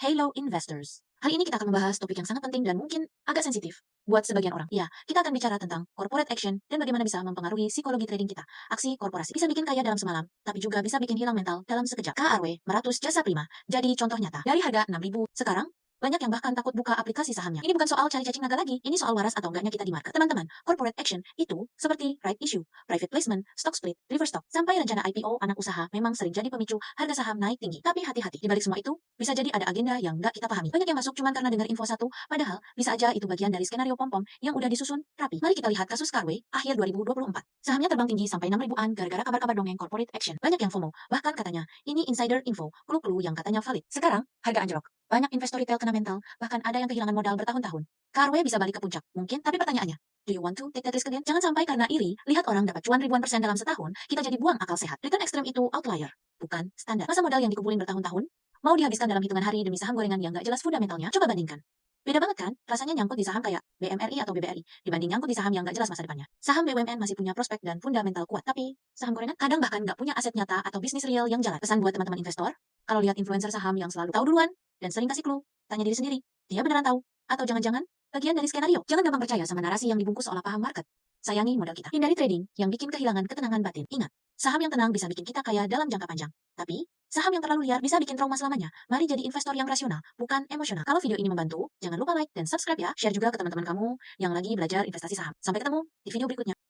Hello investors. Hari ini kita akan membahas topik yang sangat penting dan mungkin agak sensitif buat sebagian orang. Ya, kita akan bicara tentang corporate action dan bagaimana bisa mempengaruhi psikologi trading kita. Aksi korporasi bisa bikin kaya dalam semalam, tapi juga bisa bikin hilang mental dalam sekejap. KRW meratus jasa prima. Jadi contoh nyata. Dari harga 6.000, sekarang banyak yang bahkan takut buka aplikasi sahamnya. Ini bukan soal cari cacing naga lagi, ini soal waras atau enggaknya kita di market. Teman-teman, corporate action itu seperti right issue, private placement, stock split, reverse stock, sampai rencana IPO anak usaha memang sering jadi pemicu harga saham naik tinggi. Tapi hati-hati, di balik semua itu, bisa jadi ada agenda yang nggak kita pahami. Banyak yang masuk cuma karena dengar info satu, padahal bisa aja itu bagian dari skenario pom-pom yang udah disusun rapi. Mari kita lihat kasus Carway akhir 2024. Sahamnya terbang tinggi sampai 6.000-an gara-gara kabar-kabar dongeng corporate action. Banyak yang FOMO, bahkan katanya ini insider info, clue-clue yang katanya valid. Sekarang, harga anjlok. Banyak investor retail kena mental, bahkan ada yang kehilangan modal bertahun-tahun. Carway bisa balik ke puncak, mungkin, tapi pertanyaannya, do you want to take that risk again? Jangan sampai karena iri, lihat orang dapat cuan ribuan persen dalam setahun, kita jadi buang akal sehat. Return ekstrem itu outlier, bukan standar. Masa modal yang dikumpulin bertahun-tahun, mau dihabiskan dalam hitungan hari demi saham gorengan yang nggak jelas fundamentalnya, coba bandingkan. Beda banget kan? Rasanya nyangkut di saham kayak BMRI atau BBRI dibanding nyangkut di saham yang nggak jelas masa depannya. Saham BUMN masih punya prospek dan fundamental kuat, tapi saham gorengan kadang bahkan nggak punya aset nyata atau bisnis real yang jalan. Pesan buat teman-teman investor, kalau lihat influencer saham yang selalu tahu duluan dan sering kasih clue, tanya diri sendiri, dia beneran tahu? Atau jangan-jangan bagian dari skenario? Jangan gampang percaya sama narasi yang dibungkus seolah paham market. Sayangi modal kita. Hindari trading yang bikin kehilangan ketenangan batin. Ingat, saham yang tenang bisa bikin kita kaya dalam jangka panjang. Tapi, saham yang terlalu liar bisa bikin trauma selamanya. Mari jadi investor yang rasional, bukan emosional. Kalau video ini membantu, jangan lupa like dan subscribe ya. Share juga ke teman-teman kamu yang lagi belajar investasi saham. Sampai ketemu di video berikutnya.